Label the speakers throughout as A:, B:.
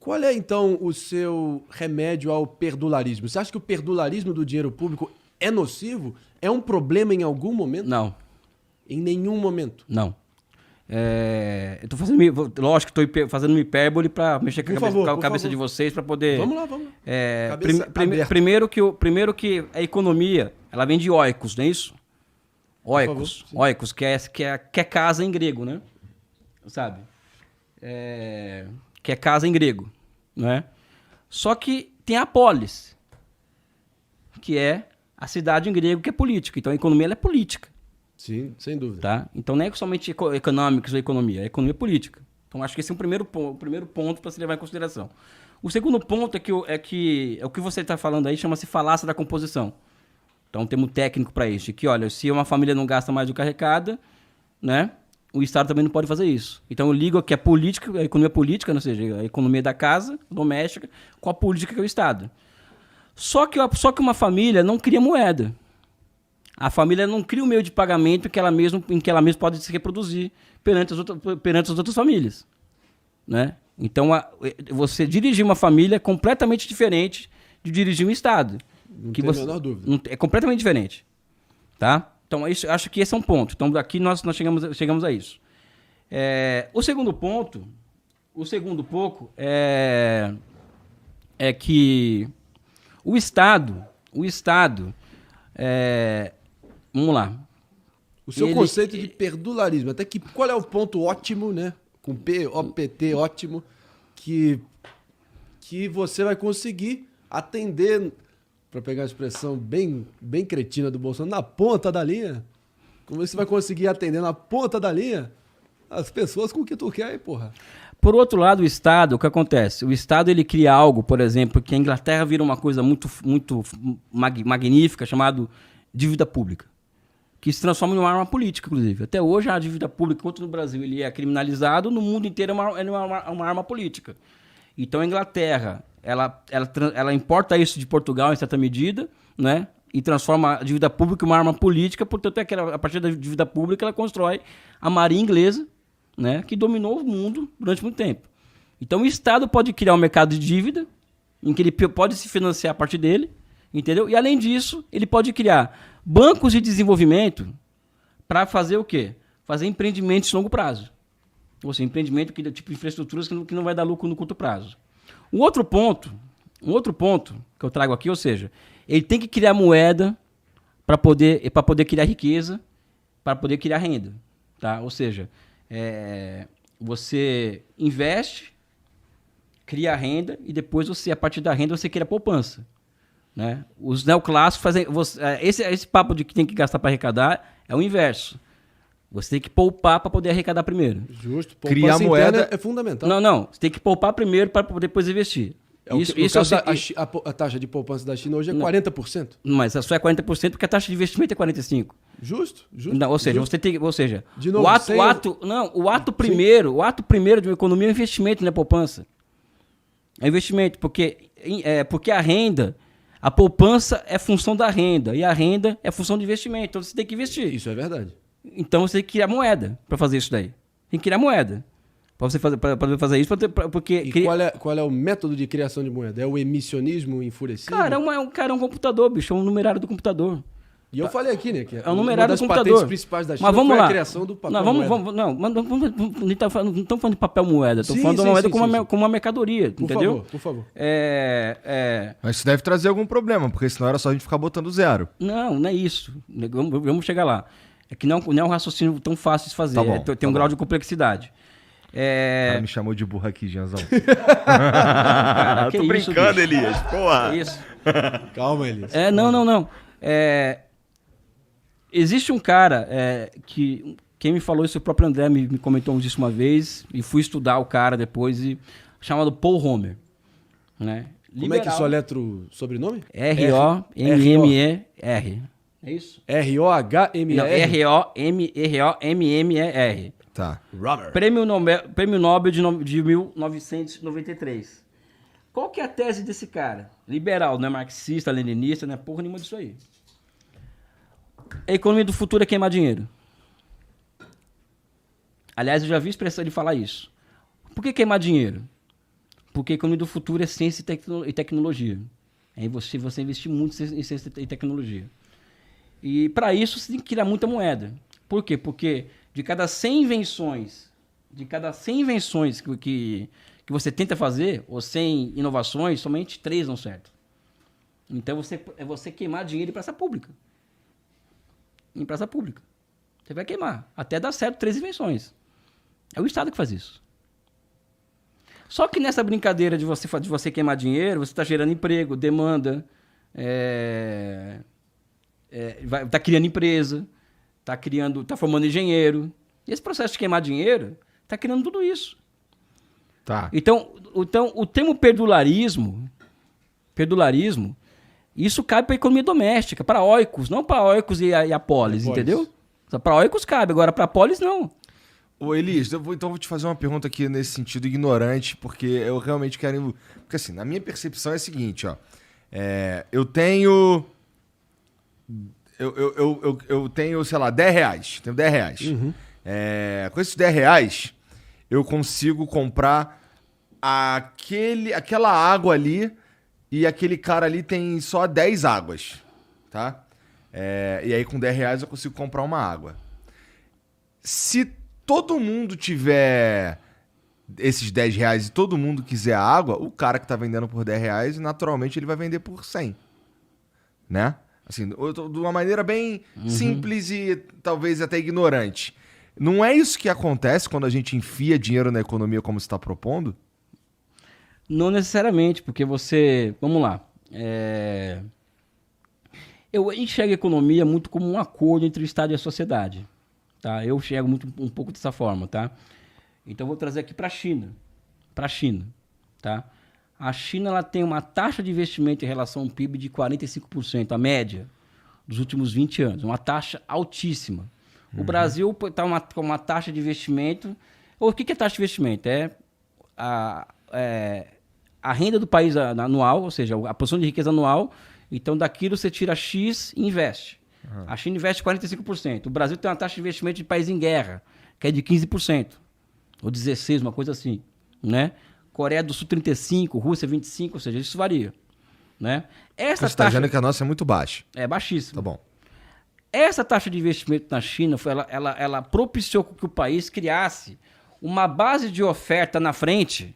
A: Qual é, então, o seu remédio ao perdularismo? Você acha que o perdularismo do dinheiro público é nocivo? É um problema em algum momento?
B: Não.
A: Em nenhum momento?
B: Não. Eu tô fazendo, lógico que estou fazendo uma hipérbole para mexer com a cabeça de vocês, para poder...
A: Vamos lá.
B: Primeiro que a economia, ela vem de oikos, não é isso? Oikos, que é casa em grego, né? Sabe? Que é casa em grego, não é? Só que tem a polis, que é a cidade em grego, que é política. Então a economia ela é política.
A: Sim, sem dúvida.
B: Tá? Então não é somente econômicos ou economia, é economia política. Então acho que esse é o primeiro ponto para se levar em consideração. O segundo ponto é que o que você está falando aí chama-se falácia da composição. Então um termo técnico para isso, que olha, se uma família não gasta mais do que arrecada, né, o Estado também não pode fazer isso. Então eu ligo aqui a política, a economia política, ou seja, a economia da casa doméstica, com a política que é o Estado. Só que uma família não cria moeda. A família não cria o meio de pagamento em que ela mesma pode se reproduzir perante as outras famílias, né? Então, você dirigir uma família é completamente diferente de dirigir um Estado.
A: Não tem a menor dúvida.
B: É completamente diferente, tá? Então, acho que esse é um ponto. Então, daqui nós chegamos a isso. O segundo ponto é que o Estado, vamos lá.
A: O seu conceito de perdularismo, qual é o ponto ótimo, né? Com P-O-P-T, ótimo, que você vai conseguir atender, para pegar a expressão bem cretina do Bolsonaro, na ponta da linha? Como você vai conseguir atender na ponta da linha as pessoas com o que tu quer aí, porra?
B: Por outro lado, o Estado, o que acontece? O Estado ele cria algo, por exemplo, que a Inglaterra vira uma coisa muito magnífica, chamado dívida pública, que se transforma em uma arma política, inclusive. Até hoje, a dívida pública, enquanto no Brasil ele é criminalizado, no mundo inteiro é uma arma política. Então, a Inglaterra, ela importa isso de Portugal, em certa medida, né? E transforma a dívida pública em uma arma política, portanto, a partir da dívida pública, ela constrói a marinha inglesa, né? Que dominou o mundo durante muito tempo. Então, o Estado pode criar um mercado de dívida, em que ele pode se financiar a partir dele, entendeu? E, além disso, ele pode criar bancos de desenvolvimento para fazer o quê? Fazer empreendimentos de longo prazo. Ou seja, empreendimento que tipo de infraestruturas que não vai dar lucro no curto prazo. Um outro ponto que eu trago aqui, ou seja, ele tem que criar moeda para poder criar riqueza, para poder criar renda. Tá? Ou seja, você investe, cria renda e depois a partir da renda, você cria poupança. Né? Os neoclássicos fazem... Esse papo de que tem que gastar para arrecadar é o inverso. Você tem que poupar para poder arrecadar primeiro.
A: Justo.
C: Criar moeda
A: é fundamental.
B: Não. Você tem que poupar primeiro para depois investir.
A: A taxa de poupança da China hoje é 40%.
B: Mas só é 40% porque a taxa de investimento é 45%.
A: Justo.
B: Não, ou seja, você tem... Ou seja,
A: de novo,
B: o ato primeiro de uma economia é investimento, não é poupança. É investimento, porque a renda... A poupança é função da renda e a renda é função de investimento. Então você tem que investir.
A: Isso é verdade.
B: Então você tem que criar moeda para fazer isso daí. Tem que criar moeda para você fazer isso. Porque
A: qual é o método de criação de moeda? É o emissionismo enfurecido?
B: Cara, é um computador, bicho. É um numerário do computador.
A: E eu falei aqui, né? Que
B: é um numerário do computador.
A: Uma das patentes principais da China foi a criação do papel moeda.
B: Não estamos falando de papel moeda. Estamos falando de moeda como uma mercadoria, entendeu?
A: Por favor.
C: Mas isso deve trazer algum problema, porque senão era só a gente ficar botando zero.
B: Não é isso. Vamos chegar lá. É que não é um raciocínio tão fácil de fazer.
C: Tá bom,
B: tem um grau de complexidade.
C: O cara me chamou de burro aqui, Janzão.
B: Cara,
C: tô brincando,
B: isso,
C: Elias. Porra.
B: Que isso?
A: Calma, Elias.
B: Não. Existe um cara que... Quem me falou isso, o próprio André me comentou isso uma vez, e fui estudar o cara depois, chamado Paul Romer. Né?
A: Como é que soletra o sobrenome?
B: R-O-M-M-E-R. É isso?
A: R-O-H-M-E-R?
B: Não, R-O-M-M-E-R.
C: Tá.
A: Romer.
B: Prêmio Nobel de 1993. Qual que é a tese desse cara? Liberal, não é marxista, leninista, não é porra nenhuma disso aí. A economia do futuro é queimar dinheiro. Aliás, eu já vi expressão de falar isso. Por que queimar dinheiro? Porque a economia do futuro é ciência e tecnologia. Aí você investir muito em ciência e tecnologia. E para isso você tem que criar muita moeda. Por quê? Porque de cada 100 invenções que você tenta fazer, ou 100 inovações, somente 3 dão certo. Então é você queimar dinheiro em praça pública. Em praça pública. Você vai queimar. Até dar certo 3 invenções. É o Estado que faz isso. Só que nessa brincadeira de você queimar dinheiro, você está gerando emprego, demanda, tá criando empresa, tá formando engenheiro. E esse processo de queimar dinheiro está criando tudo isso.
C: Tá.
B: Então, o termo perdularismo, isso cabe para a economia doméstica, para oikos, não para oikos e a polis, entendeu? Para oikos cabe, agora para polis não.
C: Ô, Elias, vou te fazer uma pergunta aqui nesse sentido ignorante, porque eu realmente quero... Porque assim, na minha percepção é a seguinte, ó. Eu tenho, sei lá, 10 reais. Tenho 10 reais.
A: Uhum.
C: Com esses 10 reais, eu consigo comprar aquela água ali e aquele cara ali tem só 10 águas, tá? E aí com 10 reais eu consigo comprar uma água. Se todo mundo tiver esses 10 reais e todo mundo quiser a água, o cara que tá vendendo por 10 reais, naturalmente ele vai vender por 100. Né? Assim, de uma maneira bem simples e talvez até ignorante. Não é isso que acontece quando a gente enfia dinheiro na economia como você está propondo?
B: Não necessariamente, porque você... Vamos lá. Eu enxergo a economia muito como um acordo entre o Estado e a sociedade. Tá? Eu enxergo um pouco dessa forma. Tá? Então, eu vou trazer aqui para a China. Tá? A China ela tem uma taxa de investimento em relação ao PIB de 45%, a média, dos últimos 20 anos. Uma taxa altíssima. O Brasil está com uma taxa de investimento... O que é taxa de investimento? A renda do país anual, ou seja, a posição de riqueza anual. Então, daquilo você tira X e investe. A China investe 45%. O Brasil tem uma taxa de investimento de país em guerra, que é de 15%. Ou 16%, uma coisa assim. Né? Coreia do Sul, 35%, Rússia, 25%, ou seja, isso varia. Né?
C: Você está dizendo que a nossa é muito baixa.
B: É baixíssima.
C: Tá bom.
B: Essa taxa de investimento na China, ela propiciou que o país criasse uma base de oferta na frente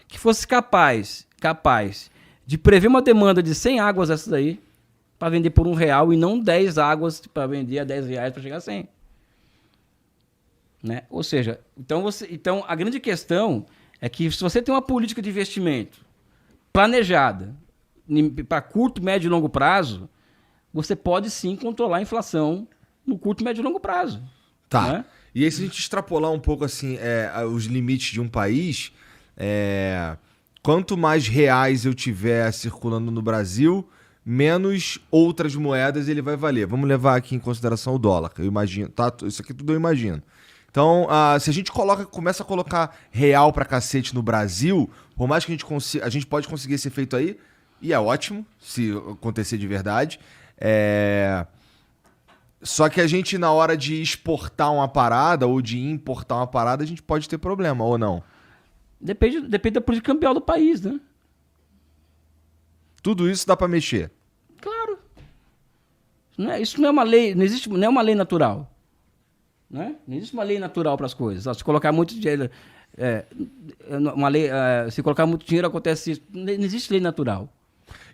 B: que fosse capaz de prever uma demanda de 100 águas essas aí para vender por R$1 e não 10 águas para vender a R$10 para chegar a 100. Né? Ou seja, então a grande questão é que se você tem uma política de investimento planejada para curto, médio e longo prazo, você pode sim controlar a inflação no curto, médio e longo prazo.
C: Tá.
B: Né?
C: E aí, se a gente extrapolar um pouco assim, os limites de um país, quanto mais reais eu tiver circulando no Brasil, menos outras moedas ele vai valer. Vamos levar aqui em consideração o dólar, eu imagino. Tá? Isso aqui tudo eu imagino. Então, se a gente começa a colocar real pra cacete no Brasil, por mais que a gente pode conseguir esse efeito aí, e é ótimo se acontecer de verdade. Só que a gente, na hora de exportar uma parada ou de importar uma parada, a gente pode ter problema, ou não?
B: Depende da política cambial do país, né?
C: Tudo isso dá pra mexer?
B: Claro. Isso não é uma lei, não é uma lei natural. Né? Não existe uma lei natural para as coisas. Se colocar muito dinheiro... se colocar muito dinheiro, acontece isso. Não existe lei natural.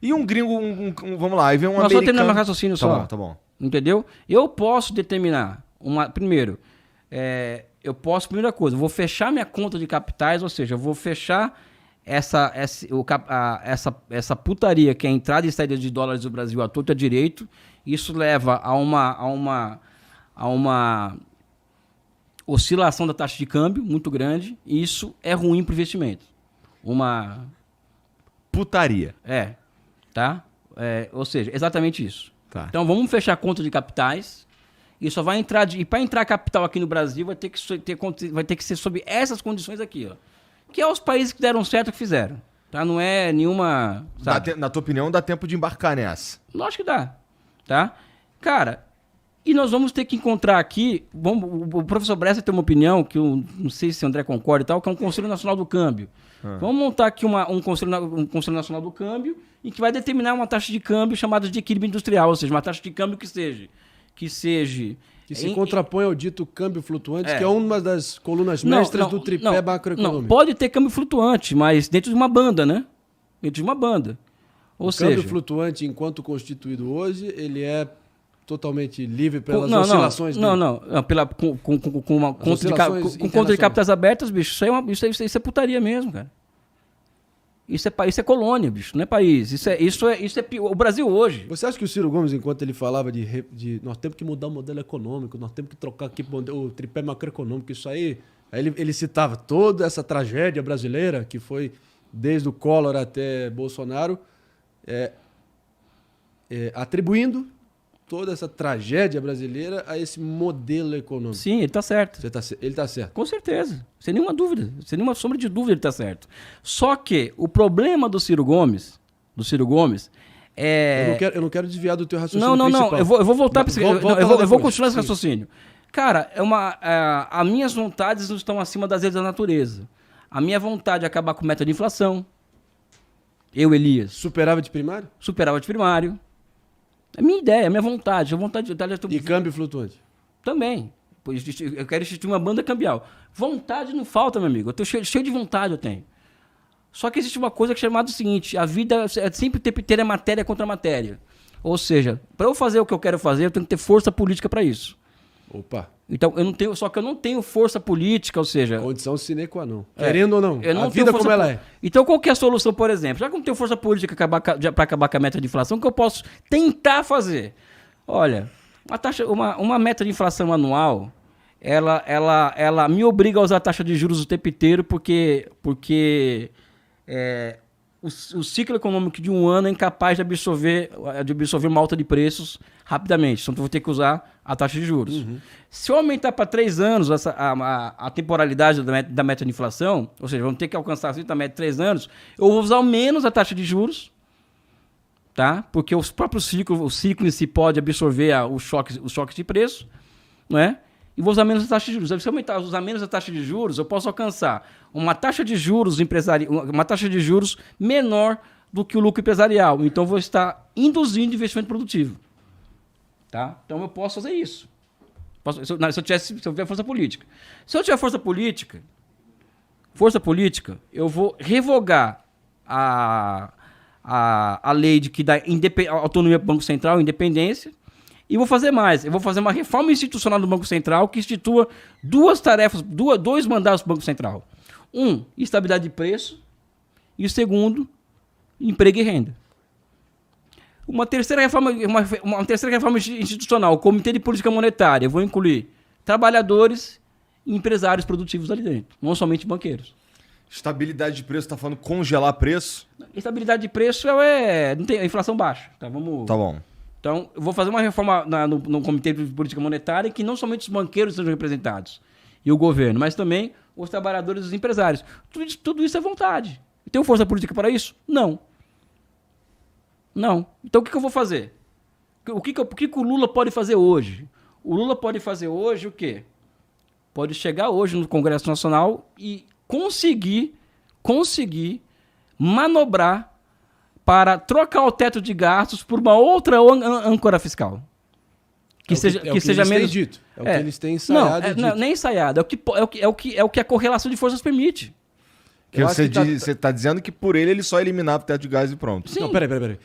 C: E um gringo, vamos lá, aí vem um americano...
B: Nós só terminamos o raciocínio só.
C: Tá bom.
B: Entendeu? Eu posso determinar... Primeiro, primeira coisa, eu vou fechar minha conta de capitais, ou seja, eu vou fechar essa putaria que é a entrada e saída de dólares do Brasil à torta direito. Isso leva a uma oscilação da taxa de câmbio muito grande, e isso é ruim para o investimento. Uma
C: putaria.
B: Tá? Ou seja, exatamente isso.
C: Tá.
B: Então vamos fechar a conta de capitais, e só vai entrar e para entrar capital aqui no Brasil vai ter que ser sob essas condições aqui, ó. Que é os países que deram certo que fizeram. Tá? Não é nenhuma...
C: Na tua opinião, dá tempo de embarcar nessa?
B: Lógico que dá. Tá? Cara, E nós vamos ter que encontrar aqui, o professor Bressa tem uma opinião, que eu não sei se o André concorda e tal, que é um Conselho Nacional do Câmbio. Vamos montar aqui um Conselho Nacional do Câmbio em que vai determinar uma taxa de câmbio chamada de equilíbrio industrial, ou seja, uma taxa de câmbio que se
A: contrapõe ao dito câmbio flutuante, que é uma das colunas mestras do tripé macroeconômico.
B: Não, pode ter câmbio flutuante, mas dentro de uma banda, né? Dentro de uma banda. Ou seja,
A: câmbio flutuante, enquanto constituído hoje, ele é totalmente livre pelas oscilações...
B: Com conta de capitais abertas, bicho, isso é putaria mesmo, cara. Isso é colônia, bicho, não é país. Isso é o Brasil hoje.
A: Você acha que o Ciro Gomes, enquanto ele falava de nós temos que mudar o modelo econômico, nós temos que trocar aqui o tripé macroeconômico, isso aí ele citava toda essa tragédia brasileira, que foi desde o Collor até Bolsonaro, atribuindo toda essa tragédia brasileira a esse modelo econômico.
B: Sim, ele está certo.
A: Ele está certo.
B: Com certeza. Sem nenhuma dúvida. Sem nenhuma sombra de dúvida ele está certo. Só que o problema do Ciro Gomes é...
A: Eu não quero desviar do teu raciocínio
B: principal. Não. Eu vou voltar para isso. Eu vou continuar esse raciocínio. Cara, as minhas vontades não estão acima das leis da natureza. A minha vontade é acabar com meta de inflação. Elias.
A: Superávit primário?
B: Superávit primário. É a minha ideia, a minha vontade.
A: E câmbio flutuante?
B: Também. Eu quero instituir uma banda cambial. Vontade não falta, meu amigo. Eu tô cheio de vontade, eu tenho. Só que existe uma coisa que é chamada o seguinte: a vida é sempre ter a matéria contra a matéria. Ou seja, para eu fazer o que eu quero fazer, eu tenho que ter força política para isso.
A: Opa.
B: Então, eu não tenho força política, ou seja...
A: Condição sine qua non. Querendo ou não,
B: a vida como ela é. Então, qual que é a solução, por exemplo? Já que eu não tenho força política para acabar com a meta de inflação, o que eu posso tentar fazer? Olha, uma meta de inflação anual, ela me obriga a usar a taxa de juros o tempo inteiro, porque o ciclo econômico de um ano é incapaz de absorver uma alta de preços rapidamente. Então, eu vou ter que usar a taxa de juros. Uhum. Se eu aumentar para 3 anos a temporalidade da meta de inflação, ou seja, vamos ter que alcançar a meta de 3 anos, eu vou usar menos a taxa de juros, tá? Porque o ciclo em si pode absorver os choques de preço, não é? E vou usar menos a taxa de juros. Se eu usar menos a taxa de juros, eu posso alcançar uma taxa de juros menor do que o lucro empresarial. Então, eu vou estar induzindo investimento produtivo. Tá? Então, eu posso fazer isso. Se eu tiver força política. Se eu tiver força política, eu vou revogar a lei de que dá autonomia para o Banco Central, independência. E vou fazer mais. Eu vou fazer uma reforma institucional do Banco Central que institua dois mandatos do Banco Central. Estabilidade de preço. E o segundo, emprego e renda. Uma terceira reforma institucional, o Comitê de Política Monetária. Eu vou incluir trabalhadores e empresários produtivos ali dentro, não somente banqueiros.
C: Estabilidade de preço, tá falando congelar preço?
B: Estabilidade de preço não tem a inflação baixa. Tá
C: bom.
B: Então, eu vou fazer uma reforma no Comitê de Política Monetária em que não somente os banqueiros sejam representados e o governo, mas também os trabalhadores e os empresários. Tudo isso é vontade. Eu tenho força política para isso? Não. Então, o que eu vou fazer? O que o Lula pode fazer hoje? O Lula pode fazer hoje o quê? Pode chegar hoje no Congresso Nacional e conseguir manobrar para trocar o teto de gastos por uma outra âncora fiscal. Que seja menos
A: dito. É o que eles têm ensaiado.
B: Não, nem ensaiado. É o que a correlação de forças permite.
C: Você está dizendo que por ele só eliminava o teto de gás e pronto.
A: Sim. Não, peraí.